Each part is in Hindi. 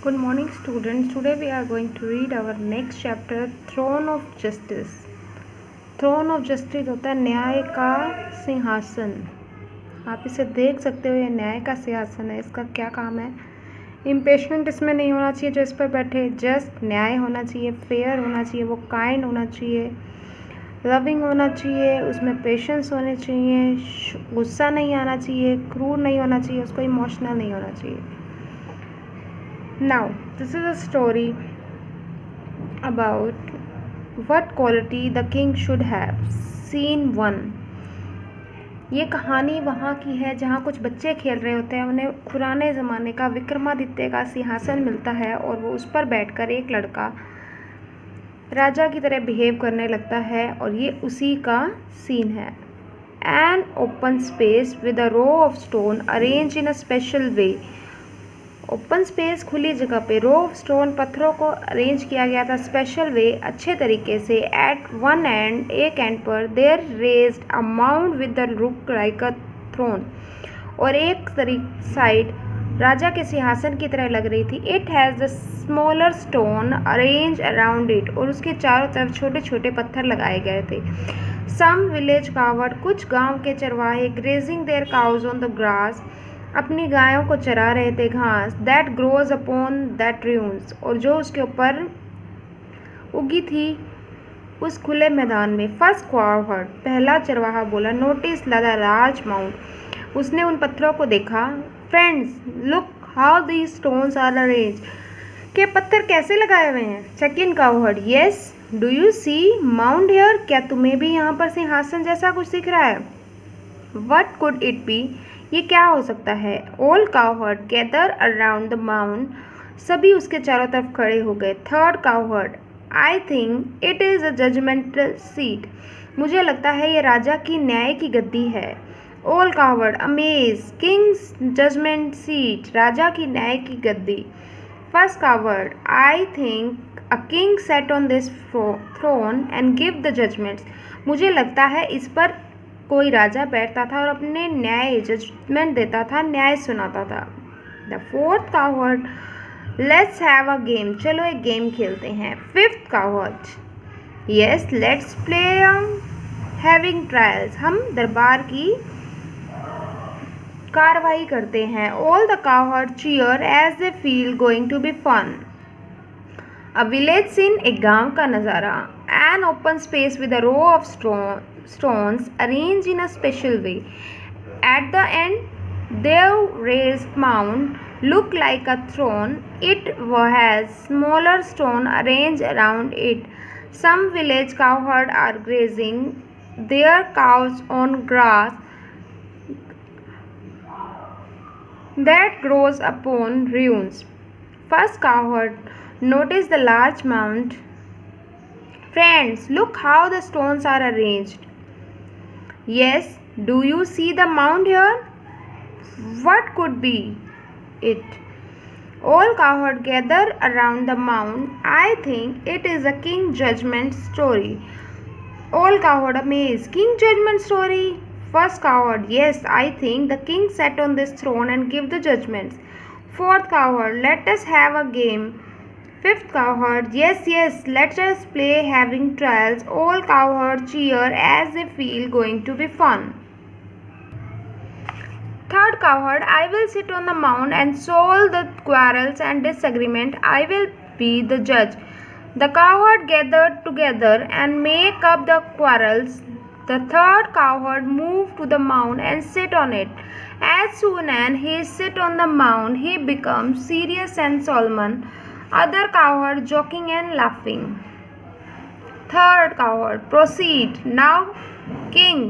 Good morning, students. Today we are going to read our next chapter, Throne of Justice. Throne of Justice होता है न्याय का सिंहासन. आप इसे देख सकते हो, ये न्याय का सिंहासन है. इसका क्या काम है? इम्पेशेंट इसमें नहीं होना चाहिए जो इस पर बैठे. जस्ट न्याय होना चाहिए, फेयर होना चाहिए, वो काइंड होना चाहिए, लविंग होना चाहिए, उसमें पेशेंस होने चाहिए, गुस्सा नहीं आना चाहिए, क्रूर नहीं होना चाहिए, उसको इमोशनल नहीं होना चाहिए. Now, this is a story about what quality the king should have. Scene 1. ये कहानी वहाँ की है जहाँ कुछ बच्चे खेल रहे होते हैं. उन्हें पुराने ज़माने का विक्रमादित्य का सिंहासन मिलता है और वो उस पर बैठकर एक लड़का राजा की तरह बिहेव करने लगता है और ये उसी का सीन है. An open space with a row of stone arranged in a special way. Open space, खुली जगह पे रो ऑफ स्टोन, पत्थरों को अरेंज किया गया था स्पेशल वे, अच्छे तरीके से. एट वन एंड, एक एंड पर, there raised a mount with the look like a throne. और एक साइड राजा के सिंहासन की तरह लग रही थी. It has the smaller stone arrange around it. और उसके चारों तरफ छोटे छोटे पत्थर लगाए गए थे. सम विलेज कावर्ड, कुछ गांव के चरवाहे, grazing their cows on the grass, अपनी गायों को चरा रहे थे घास. That grows upon that ruins, और जो उसके ऊपर उगी थी उस खुले मैदान में. फर्स्ट कावर्ड, पहला चरवाहा बोला, नोटिस द लार्ज माउंट. उसने उन पत्थरों को देखा. Friends, look how these stones are arrange. के पत्थर कैसे लगाए हुए हैं. Second cowherd, yes, do you see mount here. क्या तुम्हें भी यहाँ पर सिंहासन जैसा कुछ दिख रहा है. वट कुड इट बी, ये क्या हो सकता है. All cowherd gather around the mount, सभी उसके चारों तरफ खड़े हो गए. Third cowherd, I think it is a judgemental seat. मुझे लगता है ये राजा की न्याय की गद्दी है. All cowherd amaze, king's judgement seat, राजा की न्याय की गद्दी. First cowherd, I think a king sat on this throne and give the judgements. मुझे लगता है इस पर कोई राजा बैठता था और अपने न्याय जजमेंट देता था, न्याय सुनाता था. The fourth cowherd, let's have a game. चलो एक गेम खेलते हैं. Fifth cowherd, yes, let's play having trials. हम दरबार की कार्रवाई करते हैं. All the cowherd cheer as they feel going to be fun. A village scene, एक गांव का नज़ारा. An open space with a row of stones arranged in a special way. At the end, their raised mound looked like a throne. It has smaller stone arranged around it. Some village cowherds are grazing their cows on grass that grows upon ruins. First cowherd, notice the large mound. Friends, look how the stones are arranged. Yes, do you see the mound here? What could be it? All cowards gather around the mound. I think it is a king judgment story. All cowards amazed. King judgment story? First coward, yes, I think the king sat on this throne and give the judgments. Fourth coward, let us have a game. Fifth cowherd, yes, let us play having trials. All cowherds cheer as they feel going to be fun. Third cowherd, I will sit on the mound and solve the quarrels and disagreement. I will be the judge. The cowherd gathered together and make up the quarrels. The third cowherd moved to the mound and sit on it. As soon as he sit on the mound, he becomes serious and solemn. Other cowherd joking and laughing. Third cowherd, proceed. Now, king.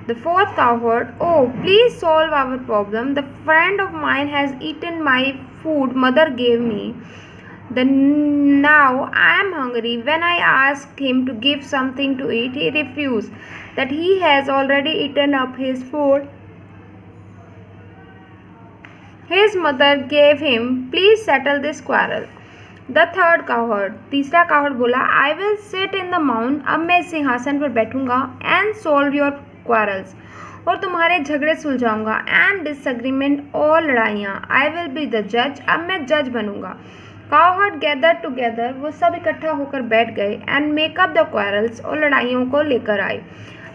The fourth cowherd, oh, please solve our problem. The friend of mine has eaten my food mother gave me. Now I am hungry. When I asked him to give something to eat, he refused. That he has already eaten up his food his mother gave him. Please settle this quarrel. The third cowherd, तीसरा cowherd बोला, I will sit in the mound. अब मैं सिंहासन पर बैठूंगा and solve your quarrels. और तुम्हारे झगड़े सुलझाऊंगा, एंड डिसएग्रीमेंट और लड़ाइयाँ। आई विल बी द जज, अब मैं जज बनूंगा। काउहर्ड गैदर टुगेदर, वो सब इकट्ठा होकर बैठ गए, and make up the quarrels, और लड़ाइयों को लेकर आए।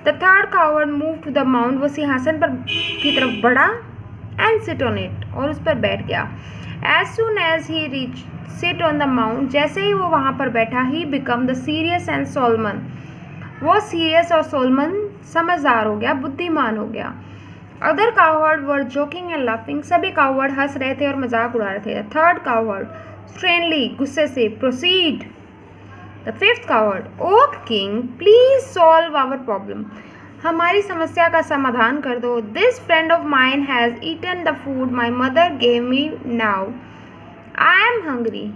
The third cowherd move to the mount, वो सिंहासन पर की तरफ बढ़ा, एंड सिट ऑन इट, और उस पर बैठ गया। As soon as he reach sit on the mount, जैसे ही वो वहाँ पर बैठा, he become the serious and solemn, वो सीरियस और सोलमन समझदार हो गया, बुद्धिमान हो गया। Other cowherd were joking and laughing, सभी काउहर्ड हंस रहे थे और मजाक उड़ा रहे थे। थर्ड काउहर्ड स्ट्रेनली, गुस्से से, proceed. The fifth cowherd, O king please solve our problem, हमारी समस्या का समाधान कर दो। This friend of mine has eaten the food my mother gave me, now I am hungry.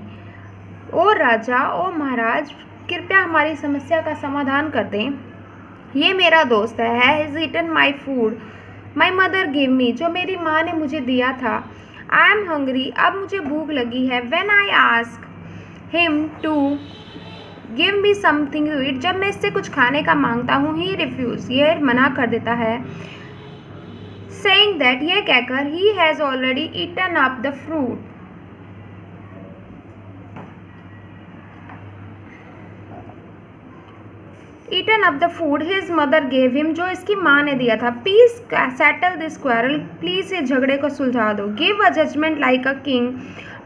ओ राजा, ओ महाराज, कृपया हमारी समस्या का समाधान कर दें। ये मेरा दोस्त है, has eaten my food my mother give me, जो मेरी माँ ने मुझे दिया था। आई एम हंग्री, अब मुझे भूख लगी है। When I ask him to give me something to eat, जब मैं इससे कुछ खाने का मांगता हूँ, ही रिफ्यूज, ये मना कर देता है। सेइंग दैट, ये कहकर, he has already eaten up the fruit, eaten up the food his mother gave him, जो इसकी माँ ने दिया था। Please settle this quarrel, please इस झगड़े को सुलझा दो। Give a judgement like a king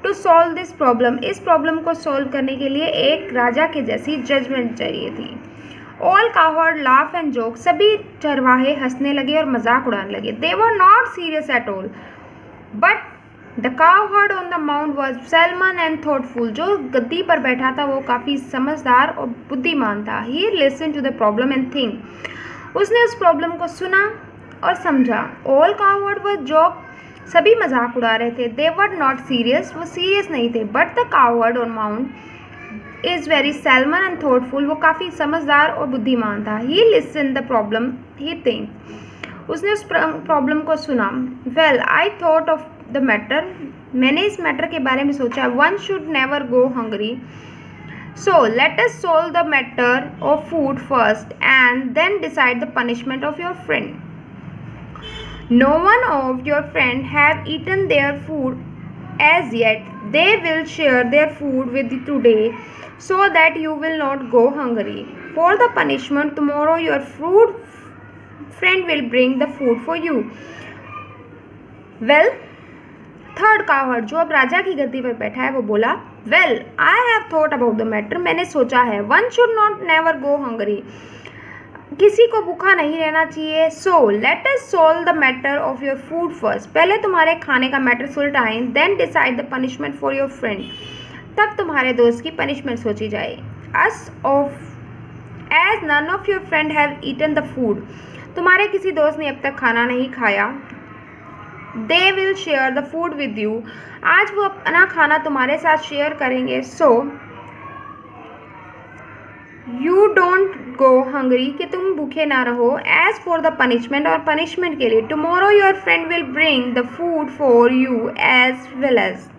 to solve this problem, इस प्रॉब्लम को सॉल्व करने के लिए एक राजा के जैसी जजमेंट चाहिए थी। All cowherd laugh and joke, सभी चरवाहे हंसने लगे और मजाक उड़ाने लगे। They were not serious at all, but the cowherd on the mount was solemn and thoughtful, जो गद्दी पर बैठा था वो काफ़ी समझदार और बुद्धिमान था। He listen to the problem and think, उसने उस प्रॉब्लम को सुना और समझा। ऑल काउहर्ड वॉज जोक, सभी मजाक उड़ा रहे थे। दे वर नॉट सीरियस, वो सीरियस नहीं थे। But the cowherd on mount is very solemn and thoughtful, वो काफ़ी समझदार और बुद्धिमान था। He listen the problem he think, उसने उस प्रॉब्लम को सुना। Well I thought of the matter, मैंने इस मैटर के बारे में सोचा। One should never go hungry, so let us solve the matter of food first and then decide the punishment of your friend. No one of your friend have eaten their food as yet, they will share their food with you today so that you will not go hungry. For the punishment tomorrow your friend will bring the food for you. Well, third cowherd, जो अब राजा की गद्दी पर बैठा है, वो बोला, well I have thought about the matter, मैंने सोचा है। One should not never go hungry, किसी को भूखा नहीं रहना चाहिए। So let us solve the matter of your food first, पहले तुम्हारे खाने का मैटर सुलझाएं, then decide the punishment for your friend, तब तुम्हारे दोस्त की पनिशमेंट सोची जाए। As of as none of your friend have eaten the food, तुम्हारे किसी दोस्त ने अब तक खाना नहीं खाया। They will share the food with you, आज वो अपना खाना तुम्हारे साथ शेयर करेंगे। So you don't go hungry, कि तुम भूखे ना रहो। एज फॉर द पनिशमेंट, और पनिशमेंट के लिए, tomorrow your friend will bring the food for you as well as.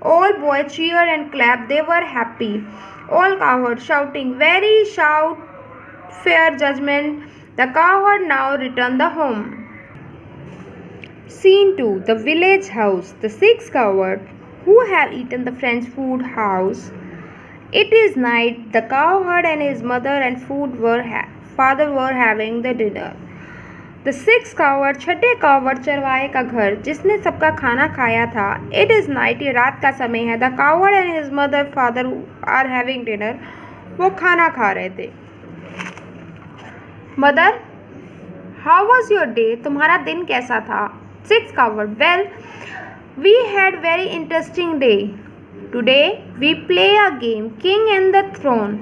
All boys cheered and clapped, they were happy. All cowherd shouting, very shout, fair judgment. The cowherd now returned the home. Scene 2, the village house. The 6 cowherd who have eaten the friend's food house. It is night. The cowherd and his mother and father were having the dinner. The 6 cowherd, छठे काउहर्ड चरवाहे का घर, जिसने सबका खाना खाया था। इट इज़ नाइट, ये रात का समय है। The cowherd and his mother father are having dinner, वो खाना खा रहे थे। Mother, how was your day, तुम्हारा दिन कैसा था। 6 cowherd, well we had very interesting day today, we play a game king and the throne,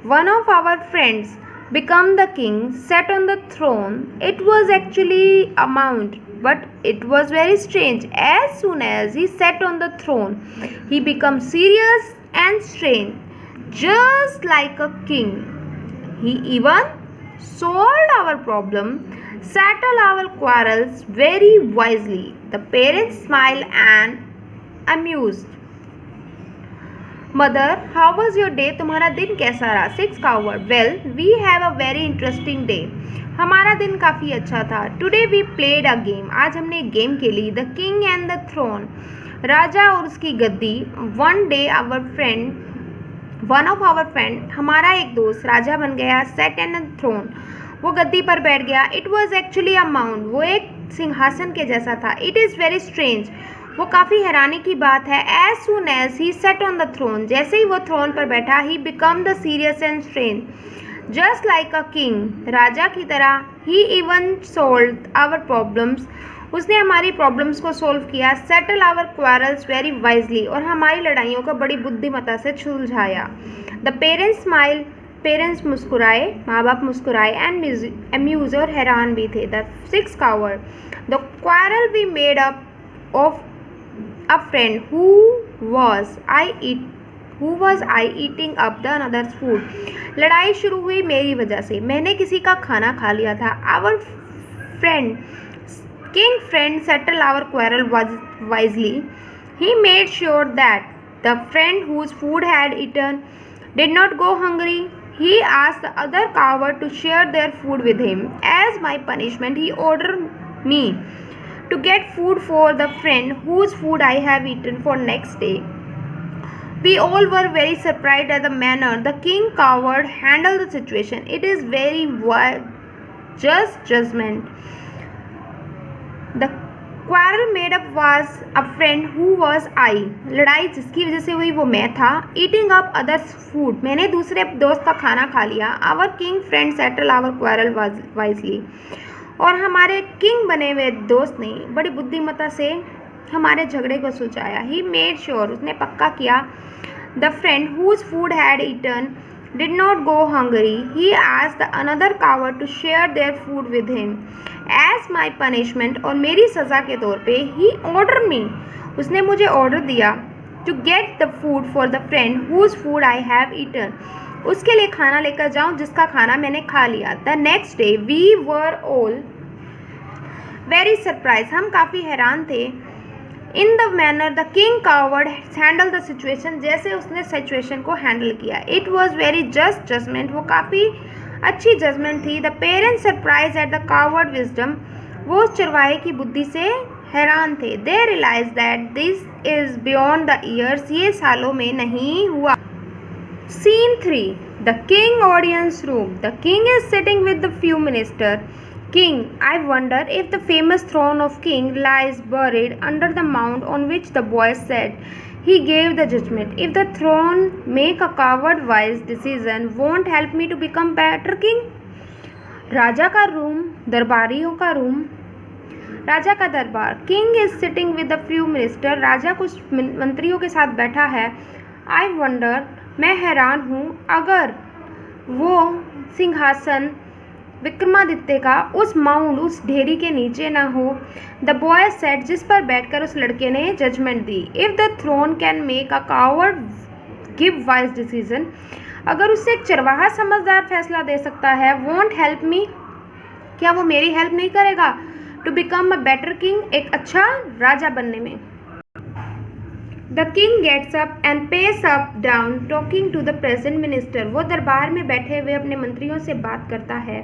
one of our friends become the king, sat on the throne. It was actually a mount, but it was very strange. As soon as he sat on the throne, he became serious and strange, just like a king. He even solved our problem, settled our quarrels very wisely. The parents smiled and amused. Mother, how was your day? तुम्हारा दिन कैसा रहा? 6 cowherd, well we have a very interesting day. हमारा दिन काफ़ी अच्छा था। Today we played a game, आज हमने एक गेम खेली। The king and the throne, राजा और उसकी गद्दी। वन ऑफ आवर फ्रेंड, हमारा एक दोस्त राजा बन गया। सेट एंड थ्रोन, वो गद्दी पर बैठ गया। It was actually a mount, वो एक सिंहासन के जैसा था। इट इज़ वेरी स्ट्रेंज, वो काफ़ी हैरानी की बात है। As soon as he set on the throne, जैसे ही वो थ्रोन पर बैठा, he become the serious and strange, just like a king, राजा की तरह। He even solve our problems, उसने हमारी प्रॉब्लम्स को सोल्व किया। Settle our quarrels very wisely, और हमारी लड़ाइयों को बड़ी बुद्धिमत्ता से सुलझाया। द पेरेंट्स स्माइल, पेरेंट्स मुस्कुराए, माँ बाप मुस्कुराए। एंड अम्यूज, और हैरान भी थे। The 6 cowherd, the quarrel we made up of a friend who was I eating up the another's food. लड़ाई शुरू हुई मेरी वजह से, मैंने किसी का खाना खा लिया था। Our king friend settled our quarrel wisely. He made sure that the friend whose food had eaten did not go hungry. He asked the other coward to share their food with him. As my punishment, he ordered me to get food for the friend whose food I have eaten for next day. We all were very surprised at the manner the king coward handled the situation. It is very just judgment. The quarrel made up was a friend who was I. लड़ाई जिसकी वजह से हुई वो मैं था। Eating up others food, मैंने दूसरे दोस्त का खाना खा लिया। Our king friend settled our quarrel wisely. और हमारे किंग बने हुए दोस्त ने बड़ी बुद्धिमत्ता से हमारे झगड़े को सुलझाया। ही मेड श्योर, उसने पक्का किया। The friend whose food had eaten did not go hungry. He asked the another cowherd to share their food with him as my punishment, और मेरी सज़ा के तौर पे। ही ऑर्डर मी, उसने मुझे ऑर्डर दिया। To get the food for the friend whose food I have eaten, उसके लिए खाना लेकर जाऊं जिसका खाना मैंने खा लिया। The next day we were all very surprise, हम काफ़ी हैरान थे। In the manner the king cowherd handle the situation, जैसे उसने सिचुएशन को हैंडल किया। It was very just judgment, वो काफ़ी अच्छी जजमेंट थी। The parents surprise at the cowherd wisdom, वो चरवाहे की बुद्धि से हैरान थे। They realize that this is beyond the years, ये सालों में नहीं हुआ। Scene 3, the king audience room. The king is sitting with the few minister. King, I wonder if the famous throne of king lies buried under the mound on which the boy sat. He gave the judgment. If the throne make a coward wise decision, won't help me to become better king. राजा का रूम, दरबारियों का रूम, राजा का दरबार। King is sitting with the few minister. राजा कुछ मंत्रियों के साथ बैठा है। I wonder, मैं हैरान हूँ, अगर वो सिंहासन विक्रमादित्य का उस माउंट, उस ढेरी के नीचे ना हो। द बॉय सेट, जिस पर बैठकर उस लड़के ने जजमेंट दी। If the throne can make a coward give wise decision, अगर उससे एक चरवाहा समझदार फैसला दे सकता है। वॉन्ट हेल्प मी, क्या वो मेरी हेल्प नहीं करेगा? To become a better king, एक अच्छा राजा बनने में। The king gets up and pace up down talking to the present minister, वो दरबार में बैठे हुए अपने मंत्रियों से बात करता है।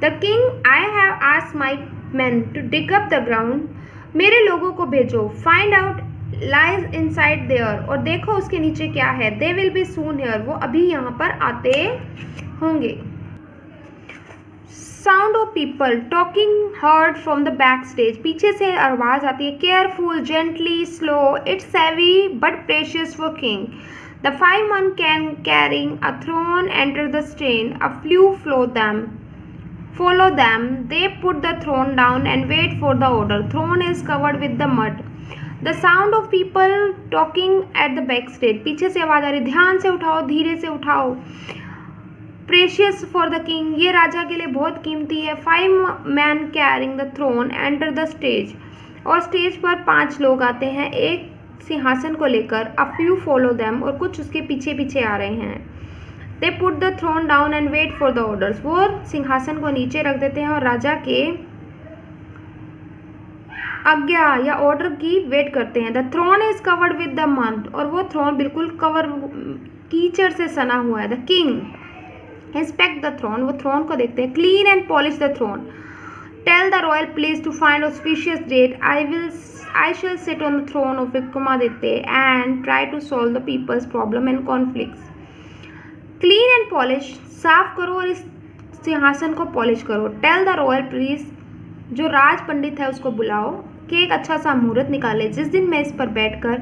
The king, I have asked my man to dig up the ground, मेरे लोगों को भेजो। Find out lies inside there, और देखो उसके नीचे क्या है। They will be soon here, वो अभी यहाँ पर आते होंगे। Sound of people talking heard from the back stage, पीछे से आवाज़ आती है। Careful, gently, slow, it's heavy but precious for king. The 5 men carrying a throne enter the stage. A few follow them. They put the throne down and wait for the order. Throne is covered with the mud. The sound of people talking at the backstage, पीछे से आवाज़ आ रही, ध्यान से उठाओ, धीरे से उठाओ। प्रेशियस फॉर द किंग, ये राजा के लिए बहुत कीमती है। 5 men carrying the throne enter the stage, और स्टेज पर 5 लोग आते हैं एक सिंहासन को लेकर। A few follow them, और कुछ उसके पीछे पीछे आ रहे हैं। They put the throne down and wait for the orders, वो सिंहासन को नीचे रख देते हैं और राजा के आज्ञा या ऑर्डर की वेट करते हैं। The throne is covered with the mud, और वो थ्रोन बिल्कुल कवर कीचड़ से सना हुआ है। The king inspect the throne, वो थ्रोन को देखते हैं। Clean and polish the throne. Tell the royal place to find auspicious date. I shall sit on the throne of Vikramaditya and try to solve the people's problem and conflicts. Clean and polish, साफ करो और इस सिंहासन को पॉलिश करो। टेल द रॉयल प्लीज, जो राज पंडित है उसको बुलाओ कि एक अच्छा सा मुहूर्त निकाले जिस दिन मैं इस पर बैठकर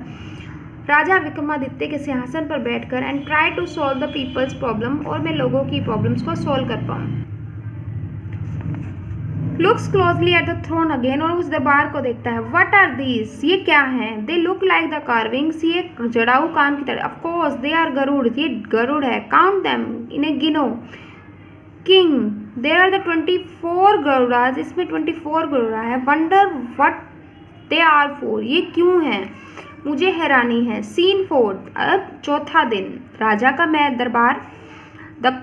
राजा विक्रमादित्य के सिंहासन पर बैठकर and try to solve the people's problem, और मैं लोगों की प्रॉब्लम्स को सॉल्व कर पाऊँ। Looks closely at the throne again, और उस दरबार को देखता है। वट आर दीज, ये क्या हैं? They look like the carvings, ये जड़ाऊ काम की तरह। ऑफकोर्स दे आर गरुड़, ये गरुड़ है। काउंट देम, इन्हें गिनो। King, there are the 24 Garudas, इसमें 24 गरुड़ा है। Wonder what they are for, ये क्यों हैं? मुझे हैरानी है। सीन 4, अब चौथा दिन, राजा का मैं दरबार। The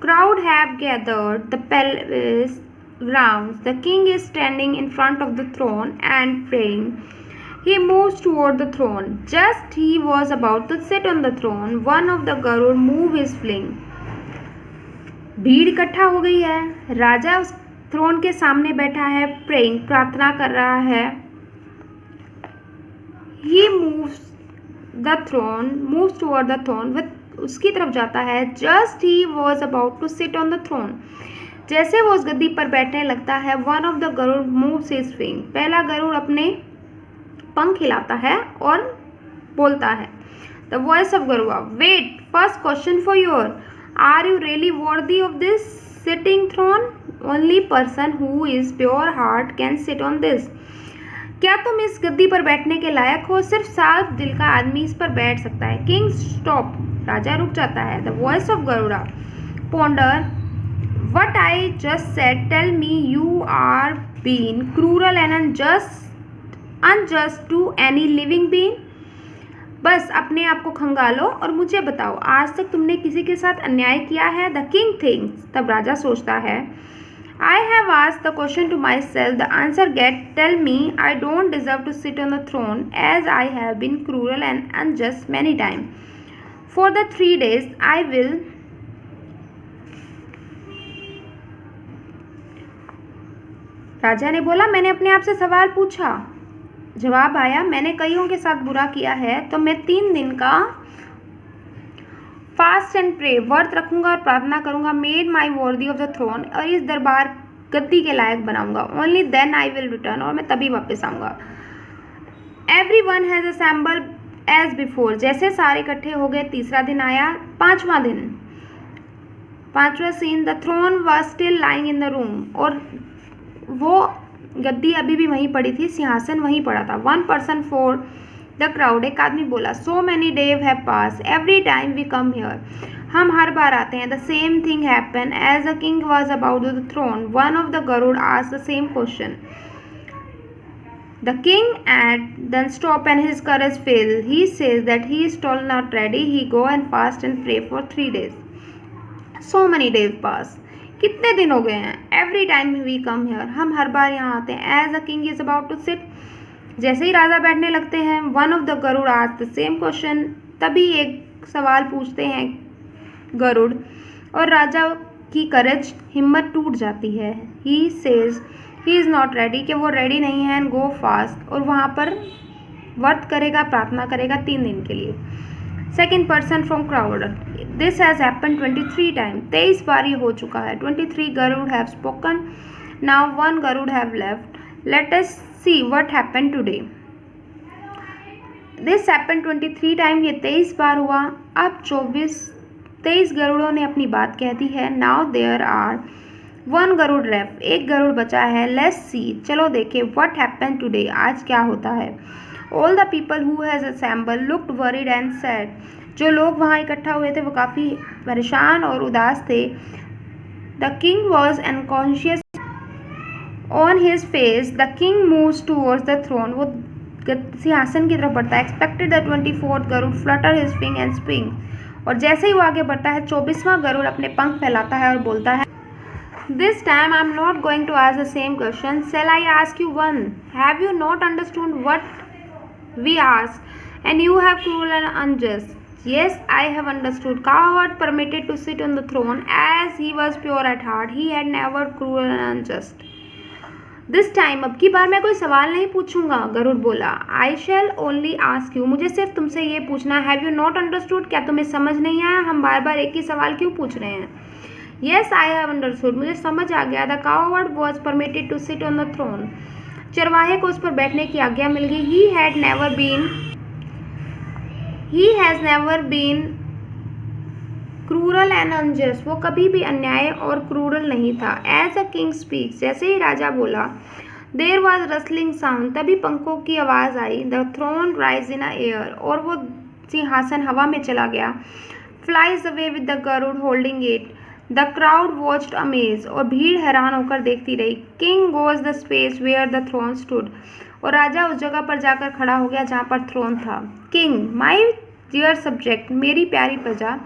crowd have gathered the palace grounds. The king is standing in front of the throne and praying. He moves toward the throne. Just he was about to sit on the throne, one of the Garud moved his wing. भीड़ इकट्ठा हो गई है। राजा उस थ्रोन के सामने बैठा है, प्रेइंग, प्रार्थना कर रहा है। He moves toward the throne with, उसकी तरफ जाता है। Just he was about to sit on the throne, जैसे वो उस गद्दी पर बैठने लगता है। One of the Garuda moves his wing, पहला गरुड़ अपने पंख हिलाता है और बोलता है। The voice of Garuda, wait, first question for your, are you really worthy of this sitting throne? Only person who is pure heart can sit on this. क्या तुम इस गद्दी पर बैठने के लायक हो? सिर्फ साफ दिल का आदमी इस पर बैठ सकता है। किंग स्टॉप, राजा रुक जाता है। The voice of Garuda, ponder what I just said, tell me you are been cruel and unjust to any living being. बस अपने आप को खंगालो और मुझे बताओ, आज तक तुमने किसी के साथ अन्याय किया है? द किंग थिंक्स, तब राजा सोचता है। I have asked the question to myself, the answer get, tell me I don't deserve to sit on the throne as I have been cruel and unjust many times. For the 3 days I will राजा ने बोला, मैंने अपने आप से सवाल पूछा। जवाब आया, मैंने कईयों के साथ बुरा किया है तो मैं 3 दिन का फास्ट एंड प्रे, व्रत रखूंगा और प्रार्थना करूंगा। Made my worthy of the throne, और इस दरबार गद्दी के लायक बनाऊंगा। Only then I will return, और मैं तभी वापस आऊंगा। Everyone has assembled as before, जैसे सारे इकट्ठे हो गए। तीसरा दिन आया, 5वां दिन, 5वां scene, the throne was still lying in the room, और वो गद्दी अभी भी वहीं पड़ी थी, सिंहासन वहीं पड़ा था। 1 पर्सन फॉर द क्राउड, एक आदमी बोला। So many days have pass every time we come here, हम हर बार आते हैं। The same thing happen as the king was about the throne, one of the Garuda asked the same question. The king at then stop and his courage fail, he says that he is still not ready, he go and fast and pray for 3 days। So many days pass, कितने दिन हो गए हैं? Every time we come here, हम हर बार यहाँ आते हैं। As the king is about to sit, जैसे ही राजा बैठने लगते हैं। One of the Garuda asked the same question, तभी एक सवाल पूछते हैं गरुड़, और राजा की करेज, हिम्मत टूट जाती है। He says he is not ready, कि वो रेडी नहीं है। एंड गो फास्ट, और वहाँ पर व्रत करेगा, प्रार्थना करेगा 3 दिन के लिए। Second person from crowd, this has happen 23 time, 23 बार ये हो चुका है। 23 Garuda have spoken, now 1 Garuda have left, let us see what happened today. This happened 23 time, ये 23 बार हुआ। अब 23 गरुड़ों ने अपनी बात कह दी है। Now there are 1 Garuda left, एक गरुड़ बचा है। Let's see, चलो देखें what happened today, आज क्या होता है। All the people who has assembled looked worried and sad, जो लोग वहाँ इकट्ठा हुए थे वो काफ़ी परेशान और उदास थे। The king was unconscious on his face, the king moves towards the throne, वो सिंहासन की तरफ बढ़ता है। Expected the 24th Garuda flutter his wing and spring, और जैसे ही वो आगे बढ़ता है 24वां गरुड़ अपने पंख फैलाता है और बोलता है। This time I'm not going to ask the same question. Shall I ask you one? Have you not understood what we asked? And you have cruel and unjust. Yes, I have understood. Coward permitted to sit on the throne as he was pure at heart. He had never cruel and unjust. This time, अब की बार मैं कोई सवाल नहीं पूछूंगा, गरुड़ बोला. आई शैल ओनली आस्क यू, मुझे सिर्फ तुमसे ये पूछना है. हैव यू नॉट अंडरस्टूड, क्या तुम्हें समझ नहीं आया? हम बार बार एक ही सवाल क्यों पूछ रहे हैं? येस आई हैव अंडरस्टूड, मुझे समझ आ गया. The coward was permitted to sit on the throne, चरवाहे को उस पर बैठने की आज्ञा मिल गई. He has never been cruel and unjust, वो कभी भी अन्याय और क्रूरल नहीं था. एज अ किंग स्पीक्स, जैसे ही राजा बोला. देयर वॉज रसलिंग साउंड, तभी पंखों की आवाज़ आई. The throne rise in a air, और वो सिंहासन हवा में चला गया. Flies away with the Garuda holding it. The crowd watched amaze, और भीड़ हैरान होकर देखती रही. King goes the space where the throne stood, और राजा उस जगह पर जाकर खड़ा हो गया जहाँ पर थ्रोन था. किंग, माई डियर सब्जेक्ट, मेरी प्यारी प्रजा.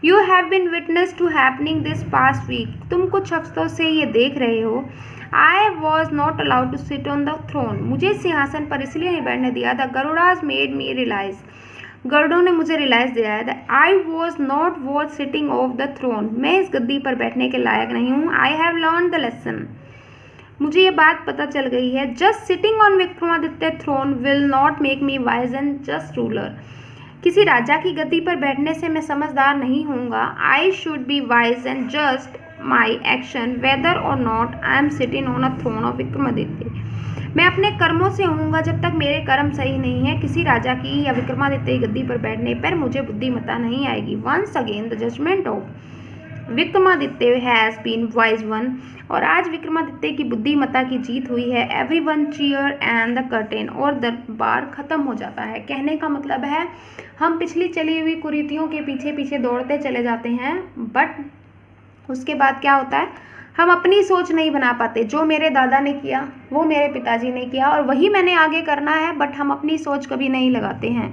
You have been witness to happening this past week, तुम कुछ हफ्तों से ये देख रहे हो. I was not allowed to sit on the throne, मुझे सिंहासन पर इसलिए नहीं बैठने दिया. The Garudas made me realise, गरुड़ों ने मुझे रियलाइज दिलाया. That I was not worth sitting of the throne, मैं इस गद्दी पर बैठने के लायक नहीं हूँ. I have learn the lesson, मुझे ये बात पता चल गई है. Just sitting on Vikramaditya throne will not make me wise and just ruler, किसी राजा की गद्दी पर बैठने से मैं समझदार नहीं होऊंगा. I should be wise and just my action whether और not I am sitting on a throne of Vikramaditya, मैं अपने कर्मों से होऊंगा जब तक मेरे कर्म सही नहीं है. किसी राजा की या विक्रमादित्य की गद्दी पर बैठने पर मुझे बुद्धिमत्ता नहीं आएगी. Once again the judgement of Vikramaditya has been wise one, और आज विक्रमादित्य की बुद्धिमत्ता की जीत हुई है. Everyone cheer and the curtain, और दरबार खत्म हो जाता है. कहने का मतलब है हम पिछली चली हुई कुरीतियों के पीछे पीछे दौड़ते चले जाते हैं, बट उसके बाद क्या होता है, हम अपनी सोच नहीं बना पाते. जो मेरे दादा ने किया वो मेरे पिताजी ने किया और वही मैंने आगे करना है, बट हम अपनी सोच कभी नहीं लगाते हैं.